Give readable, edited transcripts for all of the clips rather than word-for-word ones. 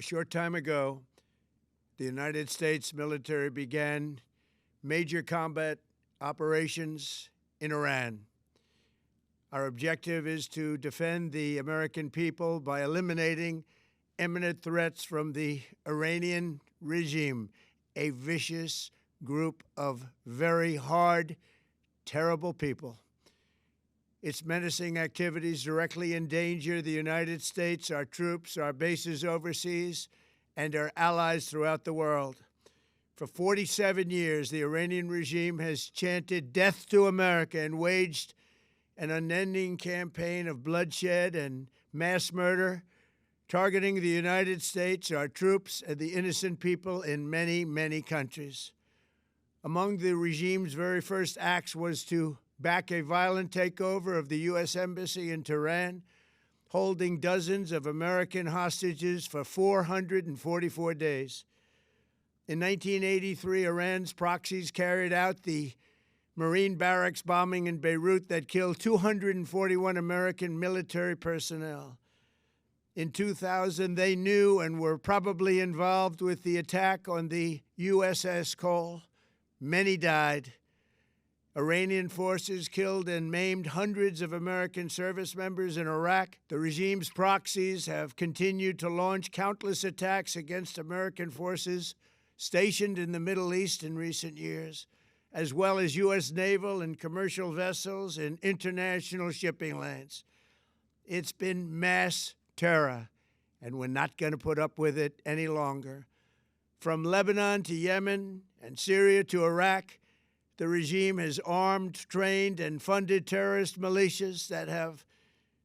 short time ago, the United States military began major combat operations in Iran. Our objective is to defend the American people by eliminating imminent threats from the Iranian regime, a vicious group of very hard, terrible people. Its menacing activities directly endanger the United States, our troops, our bases overseas, and our allies throughout the world. For 47 years, the Iranian regime has chanted death to America and waged an unending campaign of bloodshed and mass murder, targeting the United States, our troops, and the innocent people in many, many countries. Among the regime's very first acts was to back a violent takeover of the U.S. Embassy in Tehran, holding dozens of American hostages for 444 days. In 1983, Iran's proxies carried out the Marine barracks bombing in Beirut that killed 241 American military personnel. In 2000, they knew and were probably involved with the attack on the USS Cole. Many died. Iranian forces killed and maimed hundreds of American service members in Iraq. The regime's proxies have continued to launch countless attacks against American forces stationed in the Middle East in recent years, as well as U.S. naval and commercial vessels in international shipping lanes. It's been mass terror, and we're not going to put up with it any longer. From Lebanon to Yemen and Syria to Iraq, the regime has armed, trained, and funded terrorist militias that have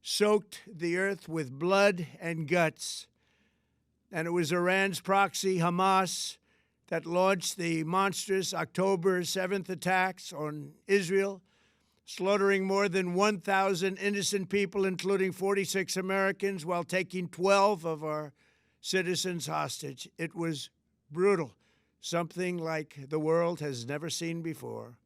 soaked the earth with blood and guts. And it was Iran's proxy, Hamas, that launched the monstrous October 7th attacks on Israel, slaughtering more than 1,000 innocent people, including 46 Americans, while taking 12 of our citizens hostage. It was brutal, something like the world has never seen before.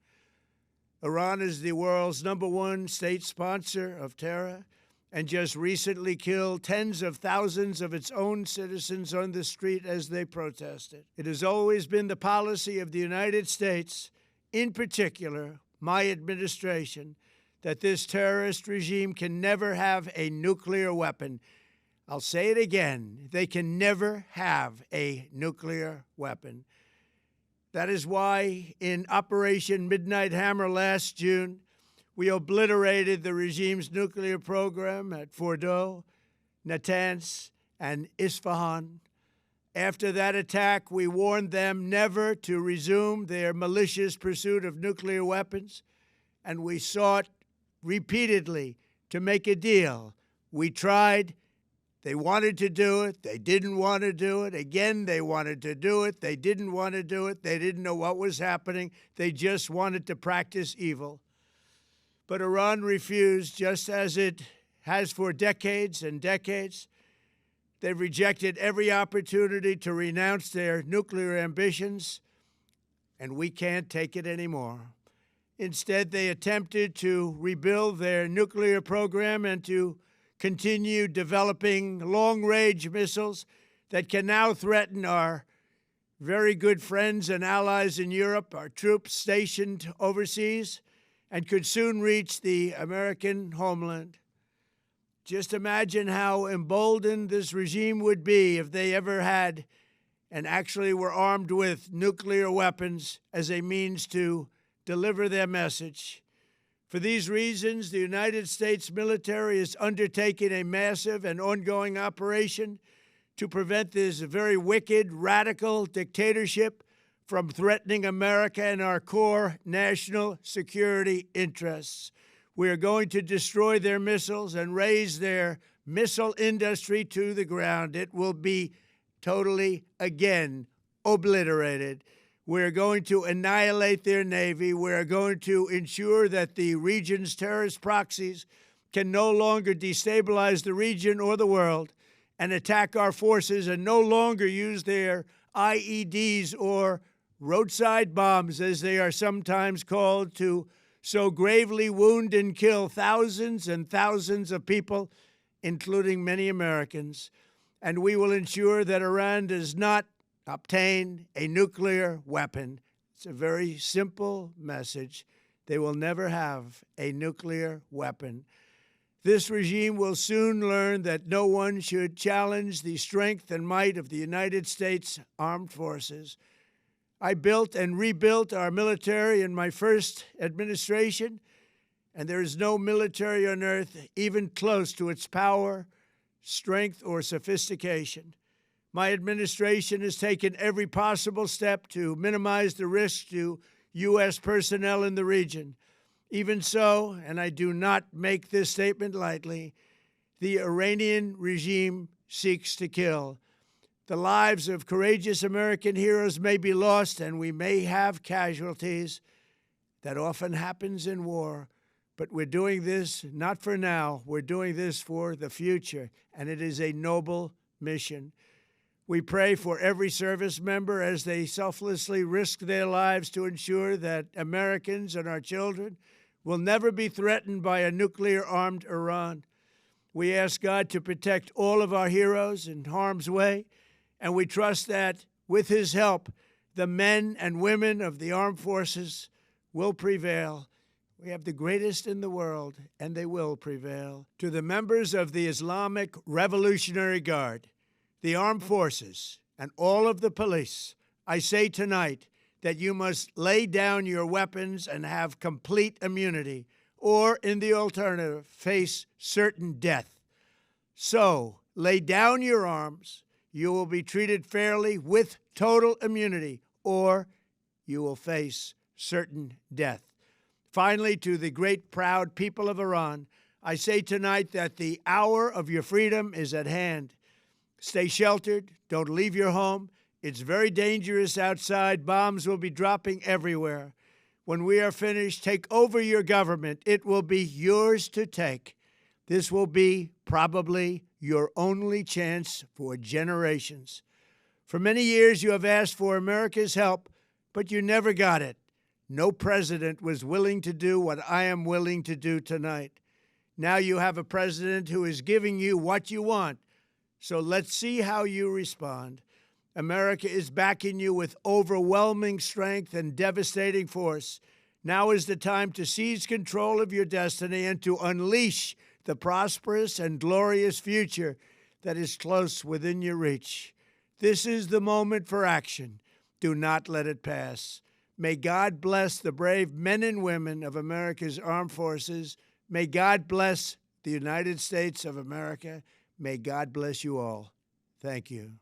Iran is the world's #1 state sponsor of terror and just recently killed tens of thousands of its own citizens on the street as they protested. It has always been the policy of the United States, in particular, my administration, that this terrorist regime can never have a nuclear weapon. I'll say it again, they can never have a nuclear weapon. That is why in Operation Midnight Hammer last June, we obliterated the regime's nuclear program at Fordow, Natanz, and Isfahan. After that attack, we warned them never to resume their malicious pursuit of nuclear weapons, and we sought repeatedly to make a deal. We tried. They wanted to do it. They didn't want to do it. Again, they wanted to do it. They didn't want to do it. They didn't know what was happening. They just wanted to practice evil. But Iran refused, just as it has for decades and decades. They've rejected every opportunity to renounce their nuclear ambitions, and we can't take it anymore. Instead, they attempted to rebuild their nuclear program and to continue developing long-range missiles that can now threaten our very good friends and allies in Europe, our troops stationed overseas, and could soon reach the American homeland. Just imagine how emboldened this regime would be if they ever had and actually were armed with nuclear weapons as a means to deliver their message. For these reasons, the United States military is undertaking a massive and ongoing operation to prevent this very wicked, radical dictatorship from threatening America and our core national security interests. We are going to destroy their missiles and raise their missile industry to the ground. It will be totally, again, obliterated. We're going to annihilate their Navy. We're going to ensure that the region's terrorist proxies can no longer destabilize the region or the world and attack our forces and no longer use their IEDs or roadside bombs, as they are sometimes called, to so gravely wound and kill thousands and thousands of people, including many Americans. and we will ensure that Iran does not obtain a nuclear weapon. It's a very simple message. They will never have a nuclear weapon. This regime will soon learn that no one should challenge the strength and might of the United States Armed Forces. I built and rebuilt our military in my first administration, and there is no military on earth even close to its power, strength, or sophistication. My administration has taken every possible step to minimize the risk to U.S. personnel in the region. Even so, and I do not make this statement lightly, the Iranian regime seeks to kill. The lives of courageous American heroes may be lost, and we may have casualties. That often happens in war. But we're doing this not for now. We're doing this for the future, and it is a noble mission. We pray for every service member as they selflessly risk their lives to ensure that Americans and our children will never be threatened by a nuclear-armed Iran. We ask God to protect all of our heroes in harm's way, and we trust that, with His help, the men and women of the armed forces will prevail. We have the greatest in the world, and they will prevail. To the members of the Islamic Revolutionary Guard, the armed forces, and all of the police, I say tonight that you must lay down your weapons and have complete immunity, or, in the alternative, face certain death. So, lay down your arms. You will be treated fairly with total immunity, or you will face certain death. Finally, to the great proud people of Iran, I say tonight that the hour of your freedom is at hand. Stay sheltered. Don't leave your home. It's very dangerous outside. Bombs will be dropping everywhere. When we are finished, take over your government. It will be yours to take. This will be probably your only chance for generations. For many years, you have asked for America's help, but you never got it. No president was willing to do what I am willing to do tonight. Now you have a president who is giving you what you want. So let's see how you respond. America is backing you with overwhelming strength and devastating force. Now is the time to seize control of your destiny and to unleash the prosperous and glorious future that is close within your reach. This is the moment for action. Do not let it pass. May God bless the brave men and women of America's armed forces. May God bless the United States of America. May God bless you all. Thank you.